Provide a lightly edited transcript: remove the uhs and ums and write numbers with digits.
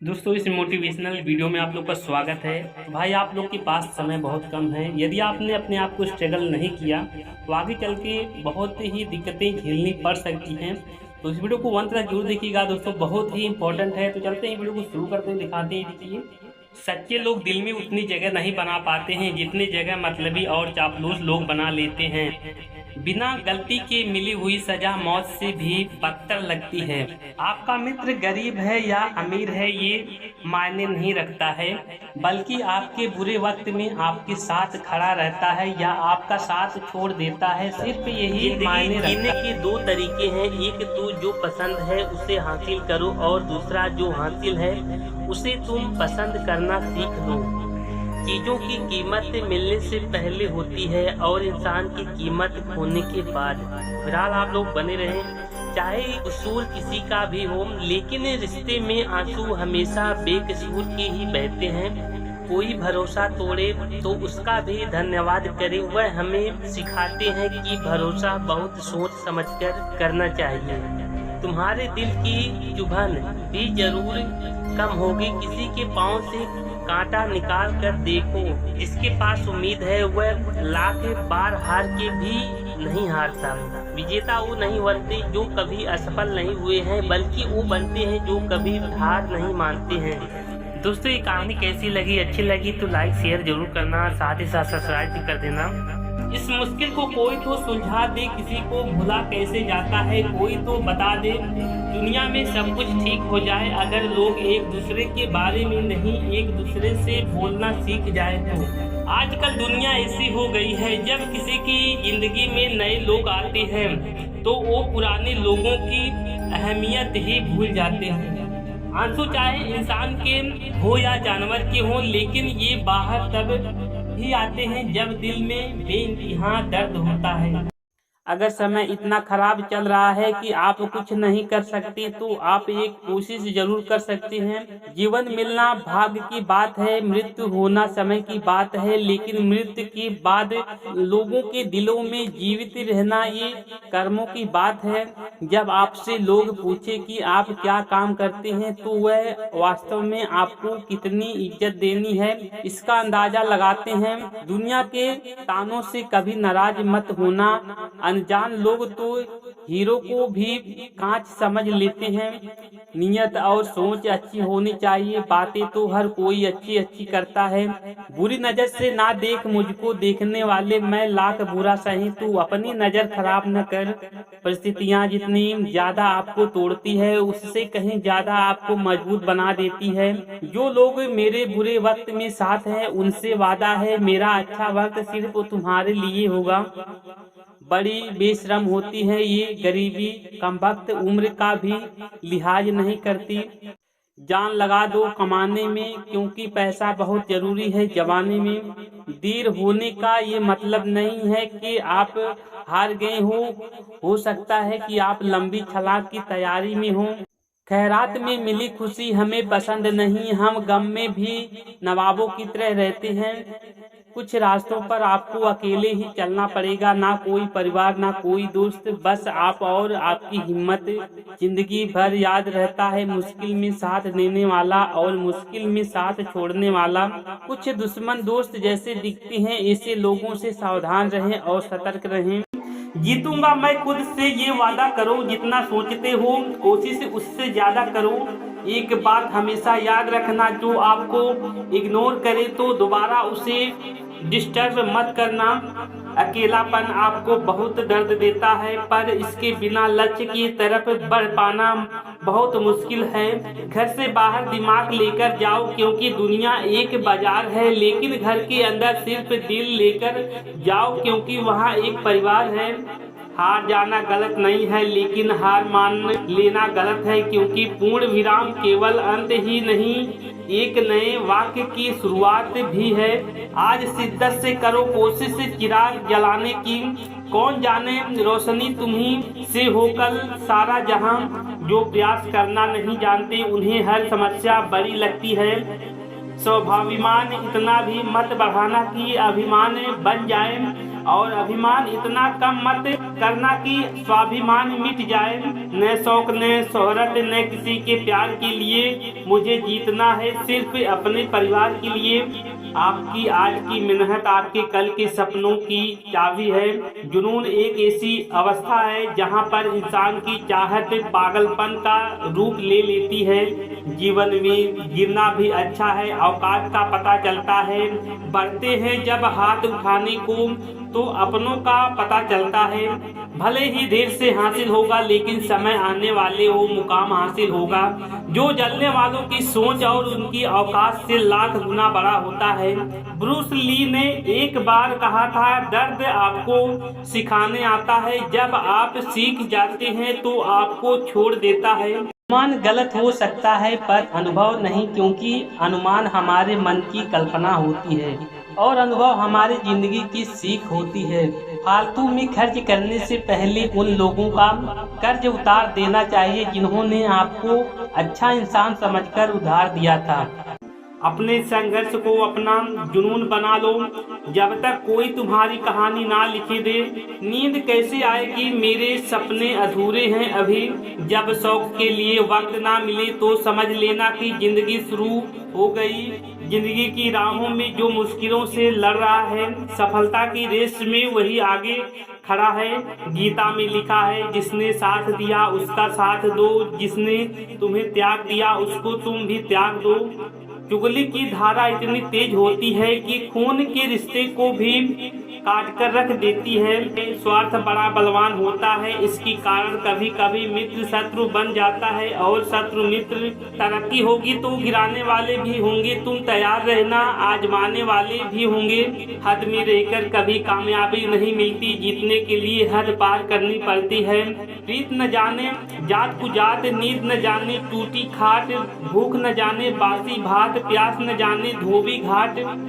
दोस्तों इस motivational video में आप लोग का स्वागत है। तो भाई आप लोग के पास समय बहुत कम है। यदि आपने अपने आप को स्ट्रगल नहीं किया तो आगे चल के बहुत ही दिक्कतें झेलनी पड़ सकती हैं। तो इस वीडियो को अंत तक जरूर देखिएगा दोस्तों, बहुत ही इंपॉर्टेंट है। तो चलते हैं वीडियो को शुरू करते हैं, दिखाते हैं। देखिए, सच्चे लोग दिल में उतनी जगह नहीं बना पाते हैं जितनी जगह मतलबी और चापलूस लोग बना लेते हैं। बिना गलती के मिली हुई सजा मौत से भी बदतर लगती है। आपका मित्र गरीब है या अमीर है ये मायने नहीं रखता है, बल्कि आपके बुरे वक्त में आपके साथ खड़ा रहता है या आपका साथ छोड़ देता है, सिर्फ यही मायने रखता है। जीने के दो तरीके हैं, एक तो जो पसंद है उसे हासिल करो और दूसरा जो हासिल है उसे तुम पसंद करना सीख लो। चीजों की कीमत मिलने से पहले होती है और इंसान की कीमत खोने के बाद। फिलहाल आप लोग बने रहें, चाहे कसूर किसी का भी हो, लेकिन रिश्ते में आंसू हमेशा बेकसूर के ही बहते हैं। कोई भरोसा तोड़े तो उसका भी धन्यवाद करे। वह हमें सिखाते हैं कि भरोसा बहुत सोच समझकर करना चाहिए। तुम्हारे दिल की चुभन भी जरूर कम होगी। किसी के पाँव से कांटा निकाल कर देखो, जिसके पास उम्मीद है वह लाख बार हार के भी नहीं हारता। विजेता वो नहीं बनते जो कभी असफल नहीं हुए हैं, बल्कि वो बनते हैं जो कभी हार नहीं मानते हैं। दोस्तों ये कहानी कैसी लगी? अच्छी लगी तो लाइक शेयर जरूर करना, साथ ही साथ सब्सक्राइब भी कर देना। इस मुश्किल को कोई तो सुलझा दे, किसी को भुला कैसे जाता है कोई तो बता दे। दुनिया में सब कुछ ठीक हो जाए अगर लोग एक दूसरे के बारे में नहीं एक दूसरे से बोलना सीख जाए तो। आजकल दुनिया ऐसी हो गई है, जब किसी की जिंदगी में नए लोग आते हैं तो वो पुराने लोगों की अहमियत ही भूल जाते हैं। आंसू चाहे इंसान के हो या जानवर के हो, लेकिन ये बाहर तब ही आते हैं जब दिल में बेइंतहा दर्द होता है। अगर समय इतना खराब चल रहा है कि आप कुछ नहीं कर सकते तो आप एक कोशिश जरूर कर सकते हैं। जीवन मिलना भाग्य की बात है, मृत्यु होना समय की बात है, लेकिन मृत्यु के बाद लोगों के दिलों में जीवित रहना ये कर्मों की बात है। जब आपसे लोग पूछे कि आप क्या काम करते हैं तो वह वास्तव में आपको कितनी इज्जत देनी है इसका अंदाजा लगाते हैं। दुनिया के तानों से कभी नाराज मत होना। अनजान लोग तो हीरो को भी कांच समझ लेते हैं। नियत और सोच अच्छी होनी चाहिए। बातें तो हर कोई अच्छी अच्छी करता है। बुरी नजर से ना देख मुझको, देखने वाले मैं लाख बुरा सही, तू अपनी नजर खराब न कर। परिस्थितियां जितनी ज्यादा आपको तोड़ती है उससे कहीं ज्यादा आपको मजबूत बना देती है। जो लोग मेरे बुरे वक्त में साथ हैं उनसे वादा है मेरा अच्छा वक्त सिर्फ तुम्हारे लिए होगा। बड़ी बेशरम होती है ये गरीबी, कमबख्त उम्र का भी लिहाज नहीं करती। जान लगा दो कमाने में, क्योंकि पैसा बहुत जरूरी है जमाने में। देर होने का ये मतलब नहीं है कि आप हार गए हो सकता है कि आप लंबी छलांग की तैयारी में हो। खैरात में मिली खुशी हमें पसंद नहीं, हम गम में भी नवाबों की तरह रहते हैं। कुछ रास्तों पर आपको अकेले ही चलना पड़ेगा, ना कोई परिवार ना कोई दोस्त, बस आप और आपकी हिम्मत। जिंदगी भर याद रहता है मुश्किल में साथ देने वाला और मुश्किल में साथ छोड़ने वाला। कुछ दुश्मन दोस्त जैसे दिखते हैं, ऐसे लोगों से सावधान रहें और सतर्क रहें। जीतूंगा मैं खुद से ये वादा करो, जितना सोचते हो कोशिश उससे ज्यादा करो। एक बात हमेशा याद रखना, जो आपको इग्नोर करे तो दोबारा उसे डिस्टर्ब मत करना। अकेलापन आपको बहुत दर्द देता है, पर इसके बिना लक्ष्य की तरफ बढ़ पाना बहुत मुश्किल है। घर से बाहर दिमाग लेकर जाओ, क्योंकि दुनिया एक बाजार है, लेकिन घर के अंदर सिर्फ दिल लेकर जाओ, क्योंकि वहाँ एक परिवार है। हार जाना गलत नहीं है, लेकिन हार मान लेना गलत है, क्योंकि पूर्ण विराम केवल अंत ही नहीं एक नए वाक्य की शुरुआत भी है। आज शिद्दत से करो कोशिश चिराग जलाने की, कौन जाने रोशनी तुम्ही से हो कल सारा जहां। जो प्रयास करना नहीं जानते उन्हें हर समस्या बड़ी लगती है। स्वाभिमान इतना भी मत बढ़ाना कि अभिमान बन जाए, और अभिमान इतना कम मत करना कि स्वाभिमान मिट जाए, न शौक न शोहरत न किसी के प्यार के लिए मुझे जीतना है सिर्फ अपने परिवार के लिए। आपकी आज की मेहनत आपके कल के सपनों की चाबी है। जुनून एक ऐसी अवस्था है जहां पर इंसान की चाहत पागलपन का रूप ले लेती है। जीवन में गिरना भी अच्छा है, औकात का पता चलता है। बढ़ते हैं जब हाथ उठाने को तो अपनों का पता चलता है। भले ही देर से हासिल होगा लेकिन समय आने वाले वो मुकाम हासिल होगा जो जलने वालों की सोच और उनकी औकात से लाख गुना बड़ा होता है। ब्रूस ली ने एक बार कहा था, दर्द आपको सिखाने आता है, जब आप सीख जाते हैं तो आपको छोड़ देता है। अनुमान गलत हो सकता है पर अनुभव नहीं, क्योंकि अनुमान हमारे मन की कल्पना होती है और अनुभव हमारी जिंदगी की सीख होती है। फालतू में खर्च करने से पहले उन लोगों का कर्ज उतार देना चाहिए जिन्होंने आपको अच्छा इंसान समझकर उधार दिया था। अपने संघर्ष को अपना जुनून बना लो। जब तक कोई तुम्हारी कहानी ना लिखे दे, नींद कैसे आएगी, मेरे सपने अधूरे हैं अभी। जब शौक के लिए वक्त ना मिले तो समझ लेना कि जिंदगी शुरू हो गई। जिंदगी की राहों में जो मुश्किलों से लड़ रहा है, सफलता की रेस में वही आगे खड़ा है। गीता में लिखा है, जिसने साथ दिया उसका साथ दो, जिसने तुम्हें त्याग दिया उसको तुम भी त्याग दो। चुगली की धारा इतनी तेज होती है कि खून के रिश्ते को भी काट कर रख देती है। स्वार्थ बड़ा बलवान होता है, इसकी कारण कभी कभी मित्र शत्रु बन जाता है और शत्रु मित्र। तरक्की होगी तो गिराने वाले भी होंगे, तुम तैयार रहना, आजमाने वाले भी होंगे। हद में रहकर कभी कामयाबी नहीं मिलती, जीतने के लिए हद पार करनी पड़ती है। प्रीत न जाने जात को जात, नींद न जाने टूटी खाट, भूख न जाने बासी भात, प्यास न जाने धोबी घाट।